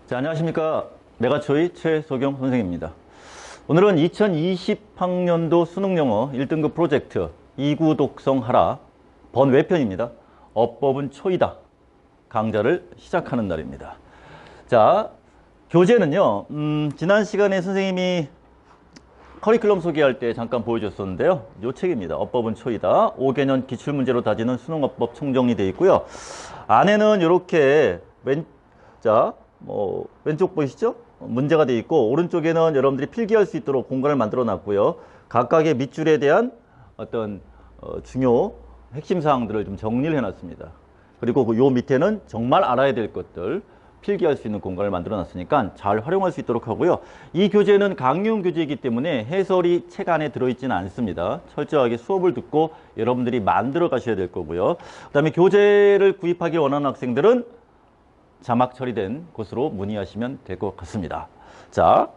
자, 안녕하십니까. 메가초이 최소경 선생입니다. 오늘은 2020학년도 수능영어 1등급 프로젝트 2구 독성하라 번외편입니다. 어법은 초이다 강좌를 시작하는 날입니다. 자, 교재는요, 지난 시간에 선생님이 커리큘럼 소개할 때 잠깐 보여줬었는데요. 이 책입니다. 어법은 초이다. 5개년 기출문제로 다지는 수능어법 총정리 되어 있고요. 안에는 이렇게 왼쪽 보이시죠? 문제가 되어 있고, 오른쪽에는 여러분들이 필기할 수 있도록 공간을 만들어 놨고요. 각각의 밑줄에 대한 어떤 중요 핵심 사항들을 좀 정리를 해 놨습니다. 그리고 요 밑에는 정말 알아야 될 것들 필기할 수 있는 공간을 만들어 놨으니까 잘 활용할 수 있도록 하고요. 이 교재는 강의용 교재이기 때문에 해설이 책 안에 들어있지는 않습니다. 철저하게 수업을 듣고 여러분들이 만들어 가셔야 될 거고요. 그 다음에 교재를 구입하기 원하는 학생들은 자막 처리된 곳으로 문의하시면 될 것 같습니다. 자,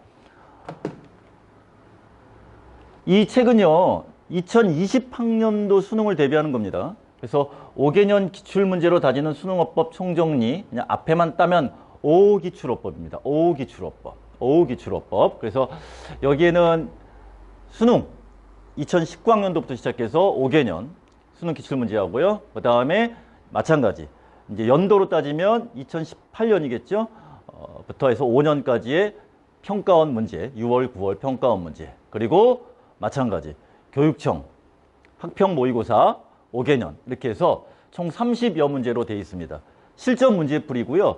이 책은요 2020학년도 수능을 대비하는 겁니다. 그래서 5개년 기출문제로 다지는 수능어법 총정리, 그냥 앞에만 따면 5기출어법입니다. 5기출어법. 5기출어법. 그래서 여기에는 수능 2019학년도부터 시작해서 5개년 수능 기출문제하고요. 그 다음에 마찬가지 이제 연도로 따지면 2018년이겠죠. 부터 해서 5년까지의 평가원 문제, 6월, 9월 평가원 문제, 그리고 마찬가지 교육청 학평 모의고사 5개년 이렇게 해서 총 30여 문제로 되어 있습니다. 실전 문제풀이고요.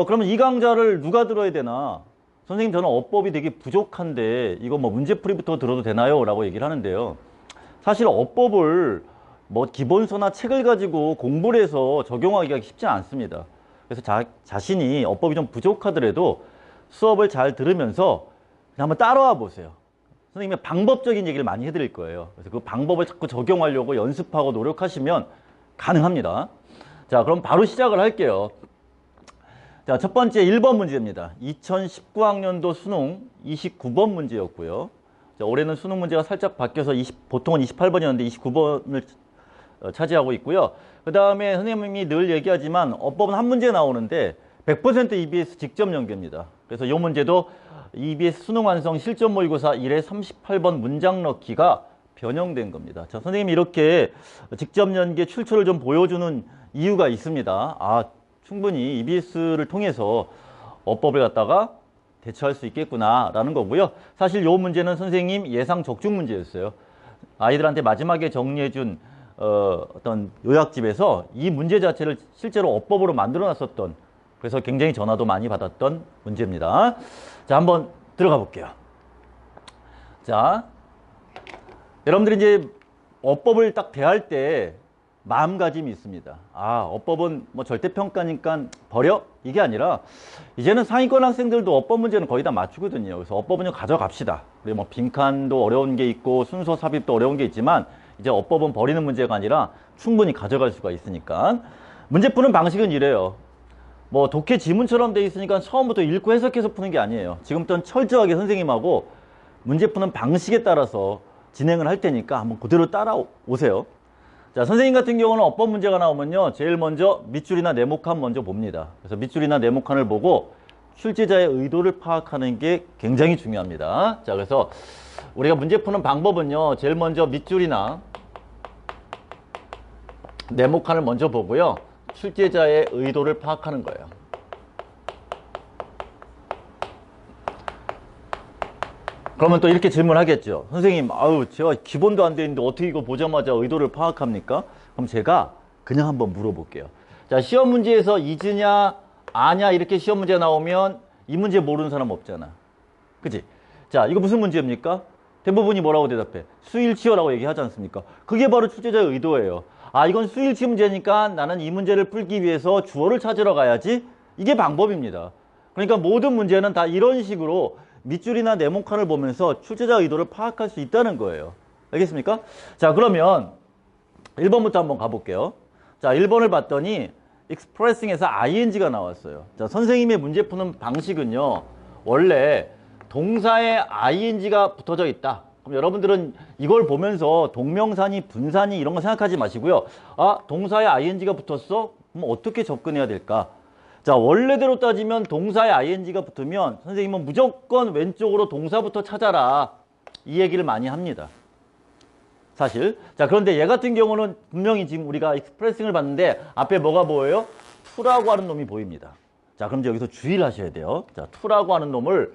그러면 이 강좌를 누가 들어야 되나? 선생님, 저는 어법이 되게 부족한데 이거 뭐 문제풀이부터 들어도 되나요? 라고 얘기를 하는데요. 사실 어법을 뭐 기본서나 책을 가지고 공부를 해서 적용하기가 쉽지 않습니다. 그래서 자신이 어법이 좀 부족하더라도 수업을 잘 들으면서 그냥 한번 따라와 보세요. 선생님이 방법적인 얘기를 많이 해드릴 거예요. 그래서 그 방법을 자꾸 적용하려고 연습하고 노력하시면 가능합니다. 자, 그럼 바로 시작을 할게요. 자, 첫 번째 1번 문제입니다. 2019학년도 수능 29번 문제였고요. 자, 올해는 수능 문제가 살짝 바뀌어서 보통은 28번이었는데 29번을 차지하고 있고요. 그 다음에 선생님이 늘 얘기하지만 어법은 한 문제 나오는데 100% EBS 직접 연계입니다. 그래서 이 문제도 EBS 수능 완성 실전 모의고사 1회 38번 문장 넣기가 변형된 겁니다. 자, 선생님이 이렇게 직접 연계 출처를 좀 보여주는 이유가 있습니다. 아, 충분히 EBS를 통해서 어법을 갖다가 대처할 수 있겠구나 라는 거고요. 사실 이 문제는 선생님 예상 적중 문제였어요. 아이들한테 마지막에 정리해준 어떤 요약집에서 이 문제 자체를 실제로 어법으로 만들어 놨었던, 그래서 굉장히 전화도 많이 받았던 문제입니다. 자, 한번 들어가 볼게요. 자, 여러분들이 이제 어법을 딱 대할 때 마음가짐이 있습니다. 아, 어법은 뭐 절대평가니까 버려? 이게 아니라 이제는 상위권 학생들도 어법 문제는 거의 다 맞추거든요. 그래서 어법은 좀 가져갑시다. 그리고 뭐 빈칸도 어려운 게 있고 순서 삽입도 어려운 게 있지만 이제 어법은 버리는 문제가 아니라 충분히 가져갈 수가 있으니까. 문제 푸는 방식은 이래요. 뭐 독해 지문처럼 돼 있으니까 처음부터 읽고 해석해서 푸는 게 아니에요. 지금부터는 철저하게 선생님하고 문제 푸는 방식에 따라서 진행을 할 테니까 한번 그대로 따라오세요. 자, 선생님 같은 경우는 어법 문제가 나오면요, 제일 먼저 밑줄이나 네모칸 먼저 봅니다. 그래서 밑줄이나 네모칸을 보고 출제자의 의도를 파악하는 게 굉장히 중요합니다. 자, 그래서 우리가 문제 푸는 방법은요, 제일 먼저 밑줄이나 네모칸을 먼저 보고요, 출제자의 의도를 파악하는 거예요. 그러면 또 이렇게 질문하겠죠. 선생님, 아유, 제가 기본도 안 돼 있는데 어떻게 이거 보자마자 의도를 파악합니까? 그럼 제가 그냥 한번 물어볼게요. 자, 시험 문제에서 잊으냐, 아냐, 이렇게 시험 문제 나오면 이 문제 모르는 사람 없잖아. 그치? 자, 이거 무슨 문제입니까? 대부분이 뭐라고 대답해? 수일치어라고 얘기하지 않습니까? 그게 바로 출제자의 의도예요. 아, 이건 수일치 문제니까 나는 이 문제를 풀기 위해서 주어를 찾으러 가야지. 이게 방법입니다. 그러니까 모든 문제는 다 이런 식으로 밑줄이나 네모칸을 보면서 출제자 의도를 파악할 수 있다는 거예요. 알겠습니까? 자, 그러면 1번부터 한번 가볼게요. 자, 1번을 봤더니 expressing에서 ing가 나왔어요. 자, 선생님의 문제 푸는 방식은요, 원래 동사에 ing가 붙어져 있다. 그럼 여러분들은 이걸 보면서 동명사니 분사니 이런 거 생각하지 마시고요. 아, 동사에 ing가 붙었어? 그럼 어떻게 접근해야 될까? 자, 원래대로 따지면 동사에 ing가 붙으면 선생님은 무조건 왼쪽으로 동사부터 찾아라. 이 얘기를 많이 합니다. 사실. 자, 그런데 얘 같은 경우는 분명히 지금 우리가 익스프레싱을 봤는데 앞에 뭐가 보여요? to라고 하는 놈이 보입니다. 자, 그럼 여기서 주의를 하셔야 돼요. 자, to라고 하는 놈을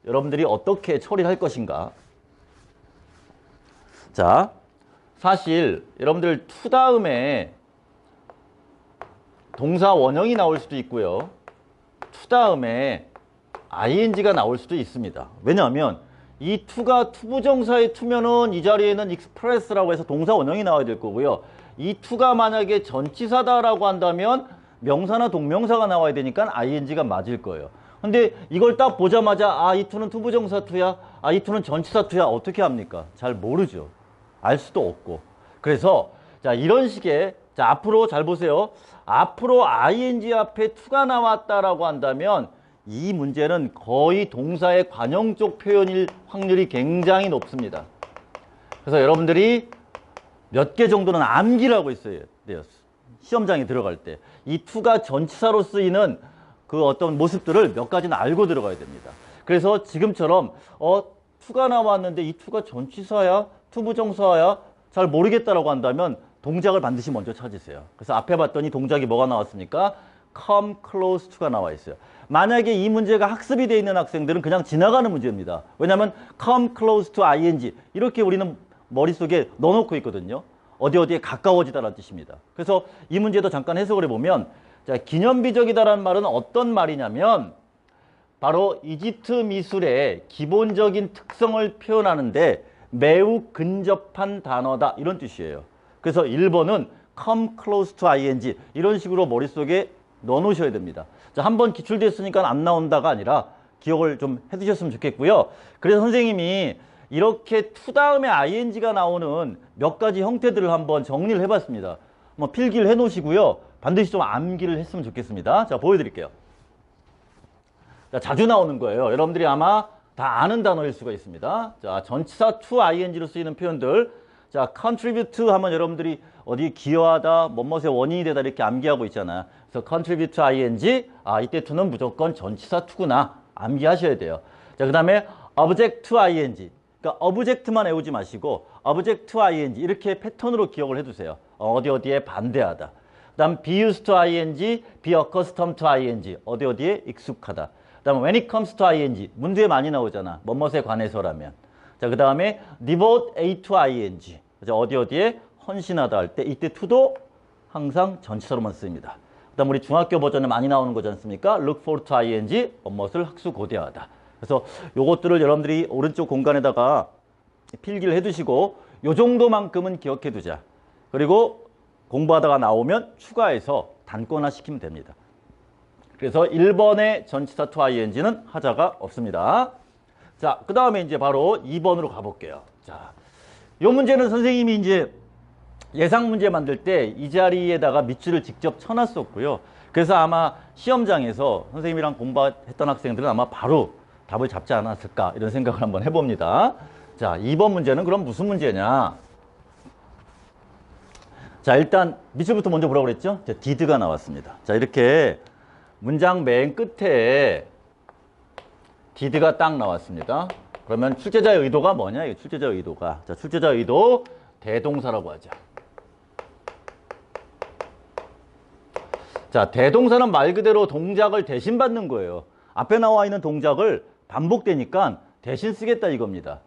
여러분들이 어떻게 처리할 것인가. 자, 사실 여러분들 to 다음에 동사 원형이 나올 수도 있고요. to 다음에 ing가 나올 수도 있습니다. 왜냐하면 이 to가 투부정사의 to면은 이 자리에는 express라고 해서 동사 원형이 나와야 될 거고요. 이 to가 만약에 전치사다라고 한다면 명사나 동명사가 나와야 되니까 ing가 맞을 거예요. 근데 이걸 딱 보자마자 아, 이 to는 투부정사 to야, 아, 이 to는 전치사 to야, 어떻게 합니까? 잘 모르죠. 알 수도 없고. 그래서 자, 이런 식의, 자, 앞으로 잘 보세요. 앞으로 ing 앞에 to가 나왔다라고 한다면 이 문제는 거의 동사의 관형적 표현일 확률이 굉장히 높습니다. 그래서 여러분들이 몇 개 정도는 암기를 하고 있어야 돼요. 시험장에 들어갈 때. 이 to가 전치사로 쓰이는 그 어떤 모습들을 몇 가지는 알고 들어가야 됩니다. 그래서 지금처럼 to가 나왔는데 이 to가 전치사야? 투부정사야? 잘 모르겠다라고 한다면 동작을 반드시 먼저 찾으세요. 그래서 앞에 봤더니 동작이 뭐가 나왔습니까? come close to가 나와 있어요. 만약에 이 문제가 학습이 되어 있는 학생들은 그냥 지나가는 문제입니다. 왜냐하면 come close to ing 이렇게 우리는 머릿속에 넣어놓고 있거든요. 어디에 가까워지다라는 뜻입니다. 그래서 이 문제도 잠깐 해석을 해보면 자, 기념비적이다라는 말은 어떤 말이냐면 바로 이집트 미술의 기본적인 특성을 표현하는데 매우 근접한 단어다 이런 뜻이에요. 그래서 1번은 come close to ing 이런 식으로 머릿속에 넣어 놓으셔야 됩니다. 자, 한번 기출됐으니까 안 나온다가 아니라 기억을 좀 해두셨으면 좋겠고요. 그래서 선생님이 이렇게 to 다음에 ing가 나오는 몇 가지 형태들을 한번 정리를 해봤습니다. 뭐 필기를 해놓으시고요. 반드시 좀 암기를 했으면 좋겠습니다. 자, 보여드릴게요. 자, 자주 나오는 거예요. 여러분들이 아마 다 아는 단어일 수가 있습니다. 자, 전치사 to ing로 쓰이는 표현들. 자, contribute 하면 여러분들이 어디 기여하다, 뭐뭇의 원인이 되다 이렇게 암기하고 있잖아요. 그래서 contribute to ing, 아, 이때 to는 무조건 전치사 to구나 암기하셔야 돼요. 자, 그 다음에 object to ing. 그러니까 object만 외우지 마시고 object to ing 이렇게 패턴으로 기억을 해두세요. 어디에 반대하다. 그 다음 be used to ing, be accustomed to ing. 어디에 익숙하다. 그 다음에 when it comes to ing. 문제에 많이 나오잖아. 뭐뭇에 관해서라면. 자, 그 다음에 devote a to ing. 어디에 헌신하다 할 때 이때 to도 항상 전치사로만 쓰입니다. 그 다음 우리 중학교 버전에 많이 나오는 거지 않습니까? look forward to ing. 뭐뭇을 학수고대하다. 그래서 요것들을 여러분들이 오른쪽 공간에다가 필기를 해두시고 요 정도만큼은 기억해 두자. 그리고 공부하다가 나오면 추가해서 단권화 시키면 됩니다. 그래서 1번의 전치사 to ing는 하자가 없습니다. 자, 그 다음에 이제 바로 2번으로 가볼게요. 자, 요 문제는 선생님이 이제 예상 문제 만들 때 이 자리에다가 밑줄을 직접 쳐놨었고요. 그래서 아마 시험장에서 선생님이랑 공부했던 학생들은 아마 바로 답을 잡지 않았을까 이런 생각을 한번 해봅니다. 자, 2번 문제는 그럼 무슨 문제냐? 자, 일단 밑줄부터 먼저 보라고 그랬죠? 자, did가 나왔습니다. 자, 이렇게 문장 맨 끝에 did가 딱 나왔습니다. 그러면 출제자의 의도가 뭐냐? 이 출제자의 의도가. 자, 출제자의 의도 대동사라고 하죠. 자, 대동사는 말 그대로 동작을 대신 받는 거예요. 앞에 나와 있는 동작을 반복되니까 대신 쓰겠다 이겁니다.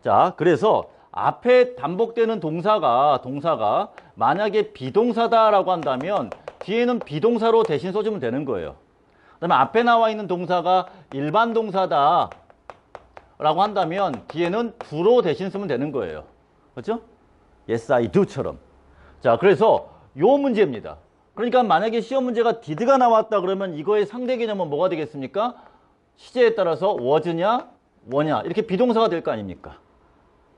자, 그래서 앞에 반복되는 동사가 만약에 비동사다라고 한다면 뒤에는 비동사로 대신 써주면 되는 거예요. 그 다음에 앞에 나와 있는 동사가 일반 동사다 라고 한다면 뒤에는 do로 대신 쓰면 되는 거예요. 그렇죠? Yes, I do처럼. 자, 그래서 요 문제입니다. 그러니까 만약에 시험 문제가 did가 나왔다 그러면 이거의 상대 개념은 뭐가 되겠습니까? 시제에 따라서 was냐, were냐 이렇게 비동사가 될 거 아닙니까?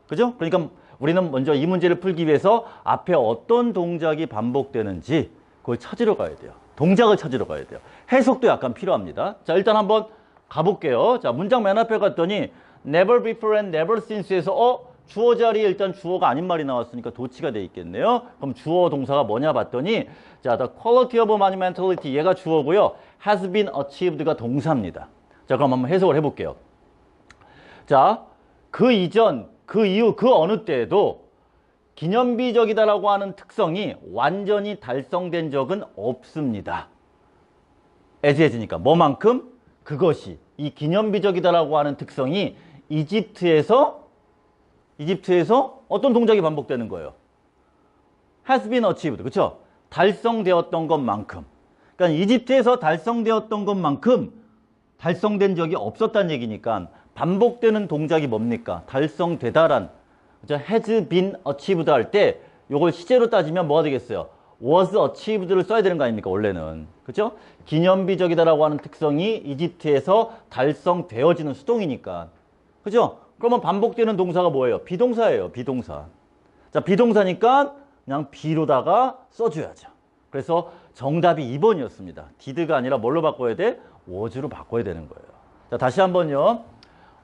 그죠? 그러니까 우리는 먼저 이 문제를 풀기 위해서 앞에 어떤 동작이 반복되는지 그걸 찾으러 가야 돼요. 동작을 찾으러 가야 돼요. 해석도 약간 필요합니다. 자, 일단 한번 가볼게요. 자, 문장 맨 앞에 갔더니 never before and never since에서 주어 자리에 일단 주어가 아닌 말이 나왔으니까 도치가 돼 있겠네요. 그럼 주어 동사가 뭐냐 봤더니 자, the quality of monumentality 얘가 주어고요. has been achieved가 동사입니다. 자, 그럼 한번 해석을 해볼게요. 자, 그 이전, 그 이후, 그 어느 때에도 기념비적이다라고 하는 특성이 완전히 달성된 적은 없습니다. as-as니까 뭐만큼? 그것이 이 기념비적이다라고 하는 특성이 이집트에서 어떤 동작이 반복되는 거예요? has been achieved. 그렇죠? 달성되었던 것만큼. 그러니까 이집트에서 달성되었던 것만큼 달성된 적이 없었다는 얘기니까 반복되는 동작이 뭡니까? 달성되다란 has been achieved 할 때 요걸 시제로 따지면 뭐가 되겠어요? was achieved를 써야 되는 거 아닙니까? 원래는. 그렇죠? 기념비적이다라고 하는 특성이 이집트에서 달성되어지는 수동이니까. 그죠? 그러면 반복되는 동사가 뭐예요? 비동사예요. 비동사. 자, 비동사니까 그냥 be로다가 써줘야죠. 그래서 정답이 2번이었습니다. did가 아니라 뭘로 바꿔야 돼? was로 바꿔야 되는 거예요. 자, 다시 한번요.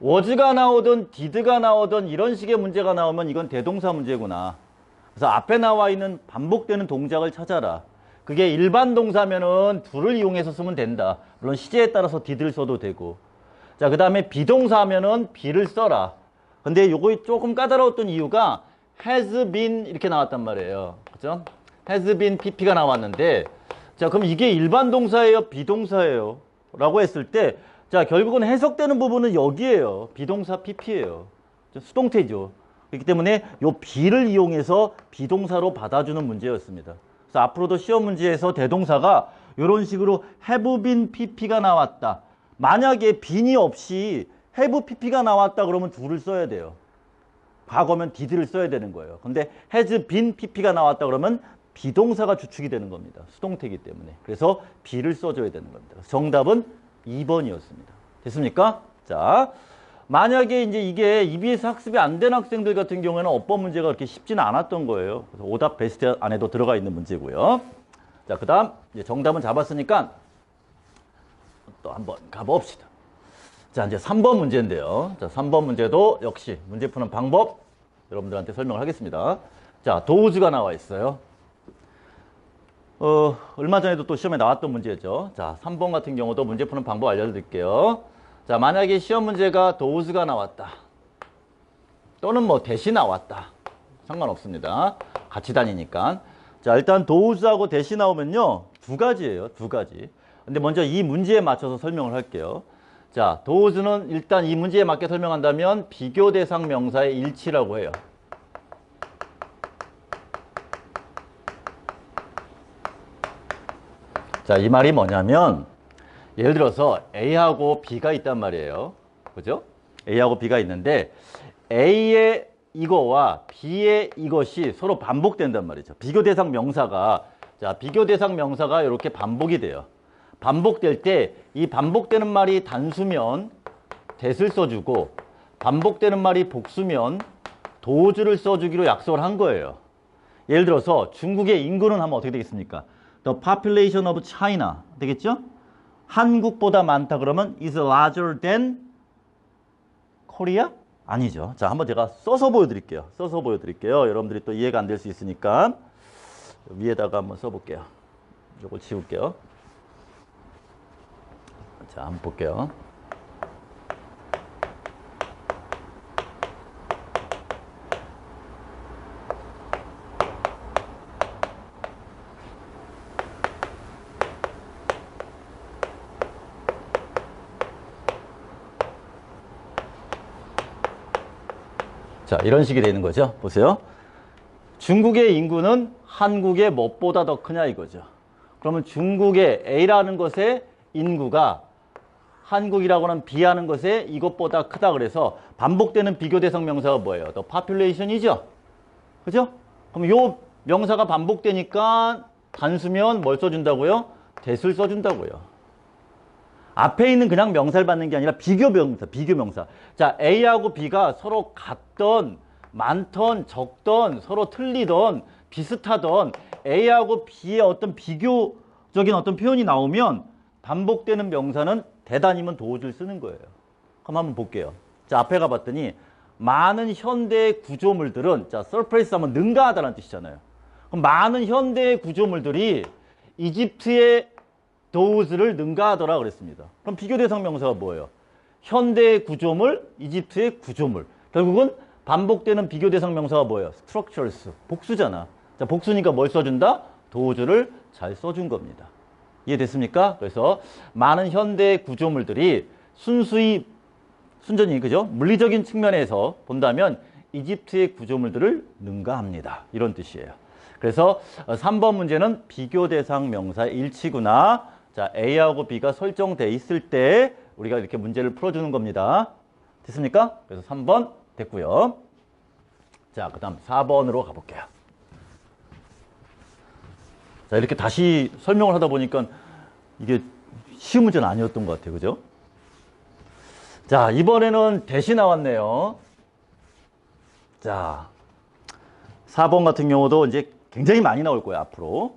was가 나오든 did가 나오든 이런 식의 문제가 나오면 이건 대동사 문제구나. 그래서 앞에 나와 있는 반복되는 동작을 찾아라. 그게 일반 동사면은 do를 이용해서 쓰면 된다. 물론 시제에 따라서 did를 써도 되고. 자, 그 다음에 비동사 하면은 be를 써라. 근데 요거 조금 까다로웠던 이유가 has been 이렇게 나왔단 말이에요. 그죠? has been pp가 나왔는데, 자, 그럼 이게 일반 동사예요? 비동사예요? 라고 했을 때, 자, 결국은 해석되는 부분은 여기에요. 비동사 pp예요. 수동태죠. 그렇기 때문에 요 be를 이용해서 비동사로 받아주는 문제였습니다. 그래서 앞으로도 시험 문제에서 대동사가 이런 식으로 have been pp가 나왔다. 만약에 bean이 없이 have pp가 나왔다 그러면 do를 써야 돼요. 과거면 did를 써야 되는 거예요. 근데 has been pp가 나왔다 그러면 비동사가 주축이 되는 겁니다. 수동태이기 때문에. 그래서 be를 써줘야 되는 겁니다. 정답은 2번이었습니다. 됐습니까? 자, 만약에 이제 이게 EBS 학습이 안 된 학생들 같은 경우에는 어법 문제가 그렇게 쉽지는 않았던 거예요. 그래서 오답 베스트 안에도 들어가 있는 문제고요. 자, 그 다음 이제 정답은 잡았으니까 또 한번 가봅시다. 자, 이제 3번 문제인데요. 자, 3번 문제도 역시 문제 푸는 방법 여러분들한테 설명을 하겠습니다. 자, 도우즈가 나와 있어요. 얼마 전에도 또 시험에 나왔던 문제죠. 자, 3번 같은 경우도 문제 푸는 방법 알려드릴게요. 자, 만약에 시험 문제가 도우즈가 나왔다. 또는 뭐 대시 나왔다. 상관없습니다. 같이 다니니까. 자, 일단 도우즈하고 대시 나오면요. 두 가지예요. 두 가지. 근데 먼저 이 문제에 맞춰서 설명을 할게요. 자, 도우즈는 일단 이 문제에 맞게 설명한다면 비교 대상 명사의 일치라고 해요. 자, 이 말이 뭐냐면 예를 들어서 A하고 B가 있단 말이에요. 그죠? A하고 B가 있는데 A의 이거와 B의 이것이 서로 반복된단 말이죠. 비교 대상 명사가 자, 비교 대상 명사가 이렇게 반복이 돼요. 반복될 때 이 반복되는 말이 단수면 that을 써주고 반복되는 말이 복수면 does를 써주기로 약속을 한 거예요. 예를 들어서 중국의 인구는 하면 어떻게 되겠습니까? The population of China 되겠죠? 한국보다 많다 그러면 is larger than Korea? 아니죠. 자, 한번 제가 써서 보여드릴게요. 여러분들이 또 이해가 안 될 수 있으니까 위에다가 한번 써볼게요. 이걸 지울게요. 자, 한번 볼게요. 자, 이런 식이 되는 거죠. 보세요. 중국의 인구는 한국의 무엇보다 더 크냐 이거죠. 그러면 중국의 A라는 것의 인구가 한국이라고 하는 B하는 것의 이것보다 크다 그래서 반복되는 비교 대상 명사가 뭐예요? The population이죠. 그죠? 그럼 요 명사가 반복되니까 단수면 뭘 써준다고요? that을 써준다고요. 앞에 있는 그냥 명사를 받는 게 아니라 비교 명사. 자, A하고 B가 서로 같던, 많던, 적던, 서로 틀리던, 비슷하던 A하고 B의 어떤 비교적인 어떤 표현이 나오면 반복되는 명사는 that 아니면 does를 쓰는 거예요. 그럼 한번 볼게요. 자, 앞에 가봤더니 많은 현대의 구조물들은, 자, surface 하면 능가하다는 뜻이잖아요. 그럼 많은 현대의 구조물들이 이집트의 those를 능가하더라 그랬습니다. 그럼 비교 대상 명사가 뭐예요? 현대의 구조물, 이집트의 구조물. 결국은 반복되는 비교 대상 명사가 뭐예요? structures. 복수잖아. 자, 복수니까 뭘 써준다? those를 잘 써준 겁니다. 이해됐습니까? 그래서 많은 현대의 구조물들이 순전히 그죠? 물리적인 측면에서 본다면 이집트의 구조물들을 능가합니다. 이런 뜻이에요. 그래서 3번 문제는 비교 대상 명사 일치구나. 자, A하고 B가 설정돼 있을 때 우리가 이렇게 문제를 풀어주는 겁니다. 됐습니까? 그래서 3번 됐고요. 자, 그 다음 4번으로 가볼게요. 자, 이렇게 다시 설명을 하다 보니까 이게 쉬운 문제는 아니었던 것 같아요. 그죠? 자, 이번에는 대시 나왔네요. 자, 4번 같은 경우도 이제 굉장히 많이 나올 거예요, 앞으로.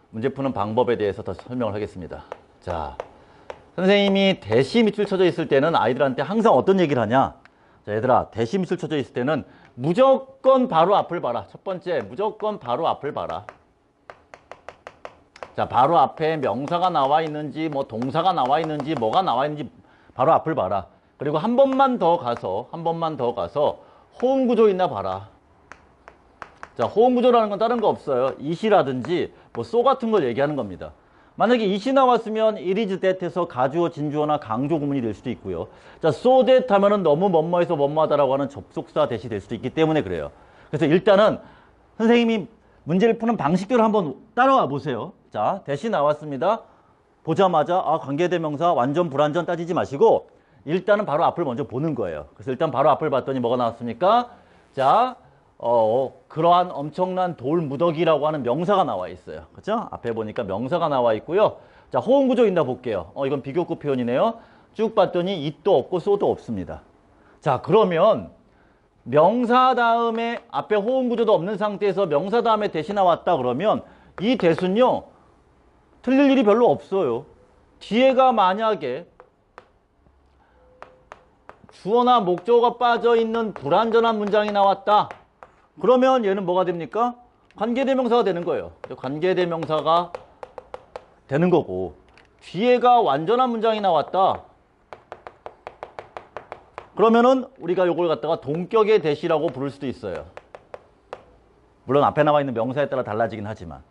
문제 푸는 방법에 대해서 더 설명을 하겠습니다. 자, 선생님이 대시 밑줄 쳐져 있을 때는 아이들한테 항상 어떤 얘기를 하냐? 자, 얘들아, 대시 밑줄 쳐져 있을 때는 무조건 바로 앞을 봐라. 첫 번째, 무조건 바로 앞을 봐라. 자, 바로 앞에 명사가 나와 있는지, 뭐 동사가 나와 있는지, 뭐가 나와 있는지 바로 앞을 봐라. 그리고 한 번만 더 가서 호응 구조 있나 봐라. 자, 호응 구조라는 건 다른 거 없어요. it이라든지 뭐 so 같은 걸 얘기하는 겁니다. 만약에 it이 나왔으면 it is that에서 가주어, 진주어나 강조 구문이 될 수도 있고요. 자, so that 하면은 너무 뭐뭐해서 뭐뭐하다라고 하는 접속사 대시 될 수도 있기 때문에 그래요. 그래서 일단은 선생님이 문제를 푸는 방식대로 한번 따라와 보세요. 자, 대시 나왔습니다. 보자마자 관계대명사 완전 불완전 따지지 마시고 일단은 바로 앞을 먼저 보는 거예요. 그래서 일단 바로 앞을 봤더니 뭐가 나왔습니까? 자, 그러한 엄청난 돌 무더기라고 하는 명사가 나와 있어요. 그렇죠? 앞에 보니까 명사가 나와 있고요. 자, 호응 구조 있나 볼게요. 이건 비교급 표현이네요. 쭉 봤더니 it도 없고 so도 없습니다. 자, 그러면 명사 다음에 앞에 호응 구조도 없는 상태에서 명사 다음에 대시 나왔다 그러면 이 대수는요, 틀릴 일이 별로 없어요. 뒤에가 만약에 주어나 목적어가 빠져있는 불완전한 문장이 나왔다. 그러면 얘는 뭐가 됩니까? 관계대명사가 되는 거예요. 관계대명사가 되는 거고, 뒤에가 완전한 문장이 나왔다. 그러면은 우리가 요걸 갖다가 동격의 대시라고 부를 수도 있어요. 물론 앞에 나와 있는 명사에 따라 달라지긴 하지만.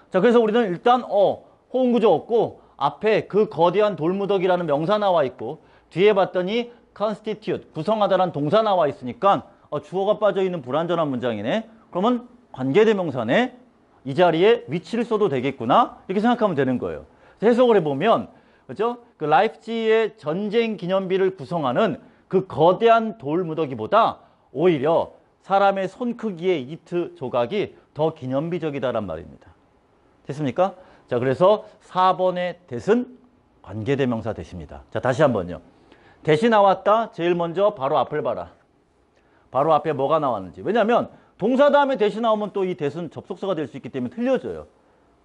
자, 그래서 우리는 일단 호응 구조 없고 앞에 그 거대한 돌무더기라는 명사 나와 있고 뒤에 봤더니 constitute, 구성하다라는 동사 나와 있으니까 주어가 빠져있는 불완전한 문장이네. 그러면 관계대명사네. 이 자리에 위치를 써도 되겠구나. 이렇게 생각하면 되는 거예요. 해석을 해보면, 그죠? 그 라이프치히의 전쟁 기념비를 구성하는 그 거대한 돌무더기보다 오히려 사람의 손 크기의 이집트 조각이 더 기념비적이다란 말입니다. 됐습니까? 자, 그래서 4번의 대신 관계대명사 대시입니다. 자, 다시 한번요. 대시 나왔다. 제일 먼저 바로 앞을 봐라. 바로 앞에 뭐가 나왔는지. 왜냐하면 동사 다음에 대시 나오면 또 이 대수는 접속사가 될 수 있기 때문에 틀려져요.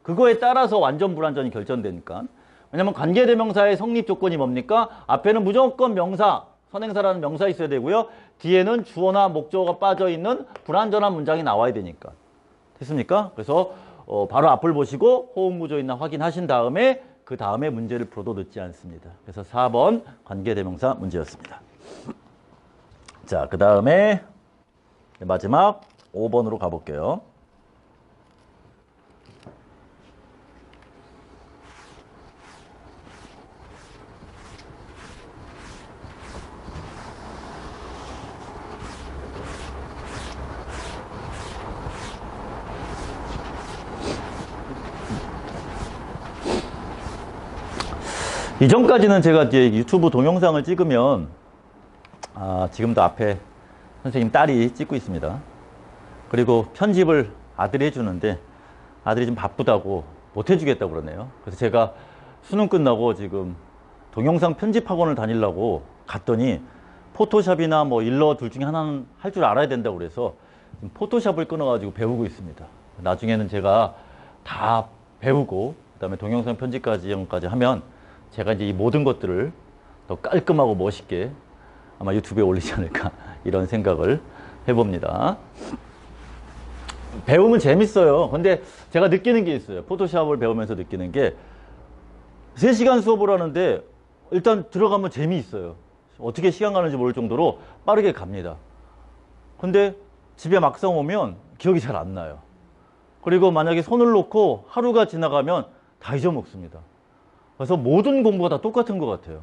그거에 따라서 완전 불완전이 결정되니까. 왜냐하면 관계대명사의 성립 조건이 뭡니까? 앞에는 무조건 명사, 선행사라는 명사 있어야 되고요. 뒤에는 주어나 목적어가 빠져있는 불완전한 문장이 나와야 되니까. 됐습니까? 그래서 바로 앞을 보시고 호응 구조 있나 확인하신 다음에 그 다음에 문제를 풀어도 늦지 않습니다. 그래서 4번 관계대명사 문제였습니다. 자, 그 다음에 마지막 5번으로 가볼게요. 이전까지는 제가 이제 유튜브 동영상을 찍으면 지금도 앞에 선생님 딸이 찍고 있습니다. 그리고 편집을 아들이 해주는데 아들이 좀 바쁘다고 못 해주겠다고 그러네요. 그래서 제가 수능 끝나고 지금 동영상 편집 학원을 다니려고 갔더니 포토샵이나 뭐 일러 둘 중에 하나는 할 줄 알아야 된다고 그래서 포토샵을 끊어가지고 배우고 있습니다. 나중에는 제가 다 배우고 그다음에 동영상 편집까지 하면 제가 이제 이 모든 것들을 더 깔끔하고 멋있게 아마 유튜브에 올리지 않을까 이런 생각을 해봅니다. 배우면 재밌어요. 근데 제가 느끼는 게 있어요. 포토샵을 배우면서 느끼는 게 3시간 수업을 하는데 일단 들어가면 재미있어요. 어떻게 시간 가는지 모를 정도로 빠르게 갑니다. 근데 집에 막상 오면 기억이 잘 안 나요. 그리고 만약에 손을 놓고 하루가 지나가면 다 잊어먹습니다. 그래서 모든 공부가 다 똑같은 것 같아요.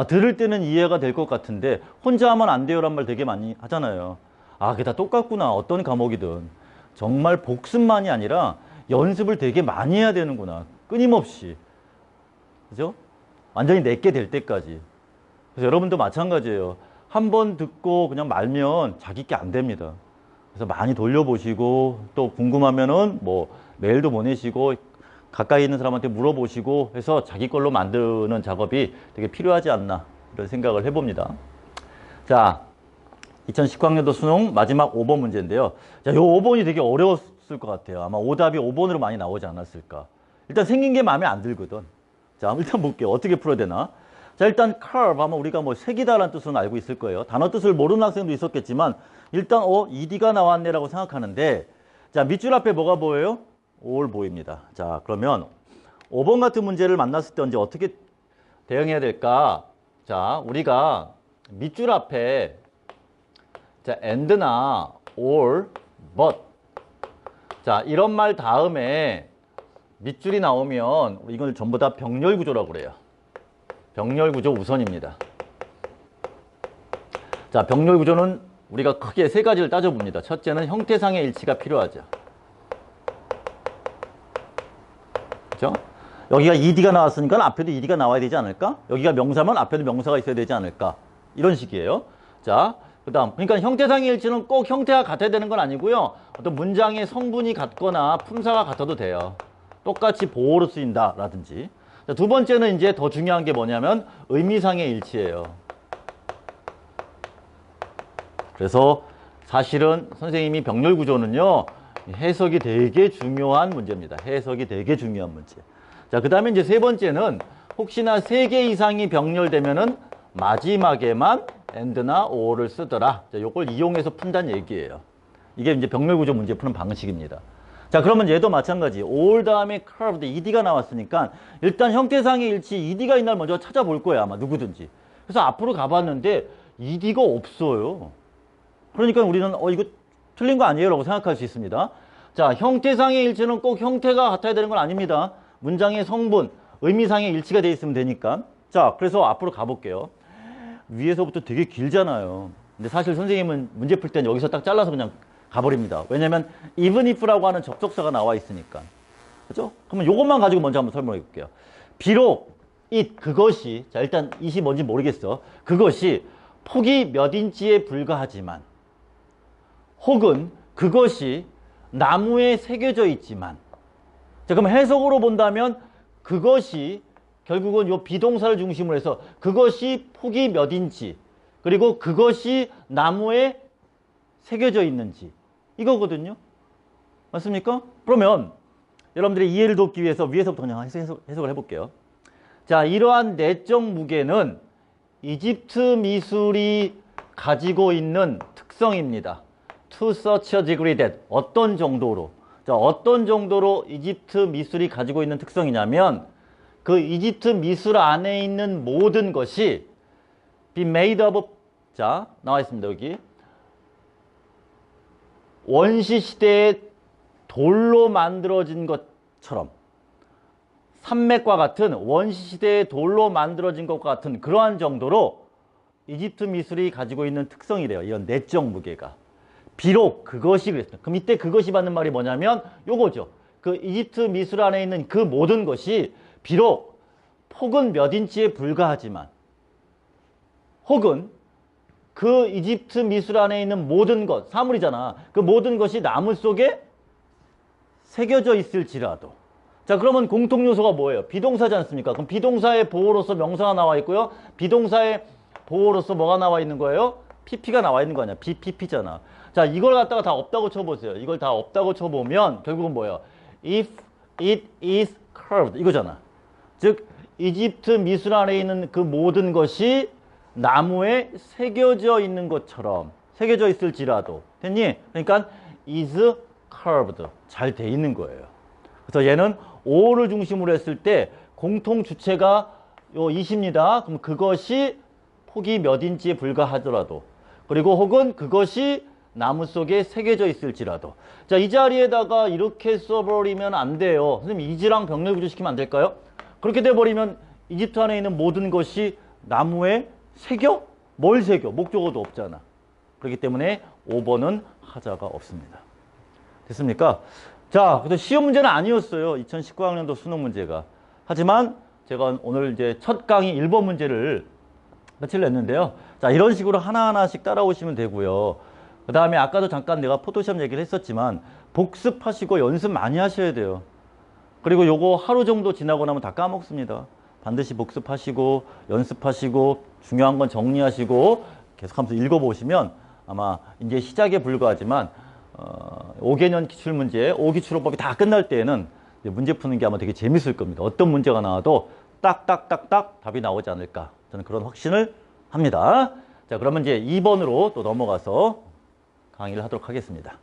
들을 때는 이해가 될 것 같은데 혼자 하면 안 돼요란 말 되게 많이 하잖아요. 그게 다 똑같구나. 어떤 과목이든. 정말 복습만이 아니라 연습을 되게 많이 해야 되는구나. 끊임없이. 그죠? 완전히 내게 될 때까지. 그래서 여러분도 마찬가지예요. 한 번 듣고 그냥 말면 자기 게 안 됩니다. 그래서 많이 돌려보시고 또 궁금하면은 뭐 메일도 보내시고 가까이 있는 사람한테 물어보시고 해서 자기 걸로 만드는 작업이 되게 필요하지 않나 이런 생각을 해봅니다. 자, 2019학년도 수능 마지막 5번 문제인데요. 자, 요 5번이 되게 어려웠을 것 같아요. 아마 오답이 5번으로 많이 나오지 않았을까. 일단 생긴 게 마음에 안 들거든. 자, 일단 볼게요. 어떻게 풀어야 되나. 자, 일단 curve 하면 우리가 뭐 색이다라는 뜻은 알고 있을 거예요. 단어 뜻을 모르는 학생도 있었겠지만 일단 ED가 나왔네라고 생각하는데, 자, 밑줄 앞에 뭐가 보여요? all 보입니다. 자, 그러면 5번 같은 문제를 만났을 때 언제 어떻게 대응해야 될까? 자, 우리가 밑줄 앞에 자, and나 or, but 자, 이런 말 다음에 밑줄이 나오면 이걸 전부 다 병렬 구조라고 그래요. 병렬 구조 우선입니다. 자, 병렬 구조는 우리가 크게 3가지를 따져봅니다. 첫째는 형태상의 일치가 필요하죠. 그죠? 여기가 ED가 나왔으니까 앞에도 ED가 나와야 되지 않을까? 여기가 명사면 앞에도 명사가 있어야 되지 않을까? 이런 식이에요. 자, 그 다음, 그러니까 형태상의 일치는 꼭 형태가 같아야 되는 건 아니고요. 어떤 문장의 성분이 같거나 품사가 같아도 돼요. 똑같이 보호로 쓰인다 라든지. 자, 두 번째는 이제 더 중요한 게 뭐냐면 의미상의 일치예요. 그래서 사실은 선생님이 병렬 구조는요, 해석이 되게 중요한 문제입니다. 해석이 되게 중요한 문제. 자, 그 다음에 이제 3번째는 혹시나 3개 이상이 병렬되면은 마지막에만 and나 or를 쓰더라. 자, 요걸 이용해서 푼다는 얘기예요. 이게 이제 병렬 구조 문제 푸는 방식입니다. 자, 그러면 얘도 마찬가지. or 다음에 curved, ed가 나왔으니까 일단 형태상의 일치, ed가 있나 먼저 찾아볼 거예요. 아마 누구든지. 그래서 앞으로 가봤는데 ed가 없어요. 그러니까 우리는 이거 틀린 거 아니에요? 라고 생각할 수 있습니다. 자, 형태상의 일치는 꼭 형태가 같아야 되는 건 아닙니다. 문장의 성분, 의미상의 일치가 돼 있으면 되니까. 자, 그래서 앞으로 가볼게요. 위에서부터 되게 길잖아요. 근데 사실 선생님은 문제 풀 때는 여기서 딱 잘라서 그냥 가버립니다. 왜냐면 even if라고 하는 접속사가 나와 있으니까. 그죠? 그러면 요것만 가지고 먼저 한번 설명해 볼게요. 비록 그것이, 자, 일단 it이 뭔지 모르겠어. 그것이 폭이 몇 인치에 불과하지만, 혹은 그것이 나무에 새겨져 있지만. 자, 그럼 해석으로 본다면 그것이 결국은 요 비동사를 중심으로 해서 그것이 폭이 몇 인치, 그리고 그것이 나무에 새겨져 있는지, 이거거든요. 맞습니까? 그러면 여러분들의 이해를 돕기 위해서 위에서부터 그냥 해석을 해볼게요. 자, 이러한 내적 무게는 이집트 미술이 가지고 있는 특성입니다. To such a degree that, 어떤 정도로. 자, 어떤 정도로 이집트 미술이 가지고 있는 특성이냐면 그 이집트 미술 안에 있는 모든 것이 be made of, 자, 나와 있습니다. 여기 원시 시대의 돌로 만들어진 것처럼, 산맥과 같은 원시 시대의 돌로 만들어진 것과 같은 그러한 정도로 이집트 미술이 가지고 있는 특성이래요. 이런 내적 무게가. 비록 그것이 그랬어요. 그럼 이때 그것이 받는 말이 뭐냐면 요거죠. 그 이집트 미술 안에 있는 그 모든 것이 비록 폭은 몇 인치에 불과하지만, 혹은 그 이집트 미술 안에 있는 모든 것, 사물이잖아. 그 모든 것이 나무 속에 새겨져 있을지라도. 자, 그러면 공통 요소가 뭐예요? 비동사지 않습니까? 그럼 비동사의 보호로서 명사가 나와 있고요. 비동사의 보호로서 뭐가 나와 있는 거예요? PP가 나와 있는 거 아니야? BPP잖아. 자, 이걸 갖다가 다 없다고 쳐보세요. 이걸 다 없다고 쳐보면 결국은 뭐예요? If it is curved, 이거잖아. 즉 이집트 미술 안에 있는 그 모든 것이 나무에 새겨져 있는 것처럼 새겨져 있을지라도 됐니? 그러니까 is curved 잘 돼 있는 거예요. 그래서 얘는 O를 중심으로 했을 때 공통 주체가 요 20입니다. 그럼 그것이 폭이 몇 인치에 불과하더라도 그리고 혹은 그것이 나무 속에 새겨져 있을지라도 자, 이 자리에다가 이렇게 써버리면 안 돼요. 선생님 is랑 병렬 구조시키면 안 될까요? 그렇게 돼버리면 이집트 안에 있는 모든 것이 나무에 새겨? 뭘 새겨? 목적어도 없잖아. 그렇기 때문에 5번은 하자가 없습니다. 됐습니까? 자, 그래서 시험 문제는 아니었어요. 2019학년도 수능 문제가. 하지만 제가 오늘 이제 첫 강의 1번 문제를 며칠 냈는데요. 자, 이런 식으로 하나하나씩 따라오시면 되고요. 그 다음에 아까도 잠깐 내가 포토샵 얘기를 했었지만 복습하시고 연습 많이 하셔야 돼요. 그리고 요거 하루 정도 지나고 나면 다 까먹습니다. 반드시 복습하시고 연습하시고 중요한 건 정리하시고 계속하면서 읽어보시면 아마 이제 시작에 불과하지만 5개년 기출문제, 5기출호법이 다 끝날 때에는 문제 푸는 게 아마 되게 재밌을 겁니다. 어떤 문제가 나와도 딱딱딱딱 답이 나오지 않을까 저는 그런 확신을 합니다. 자, 그러면 이제 2번으로 또 넘어가서 강의를 하도록 하겠습니다.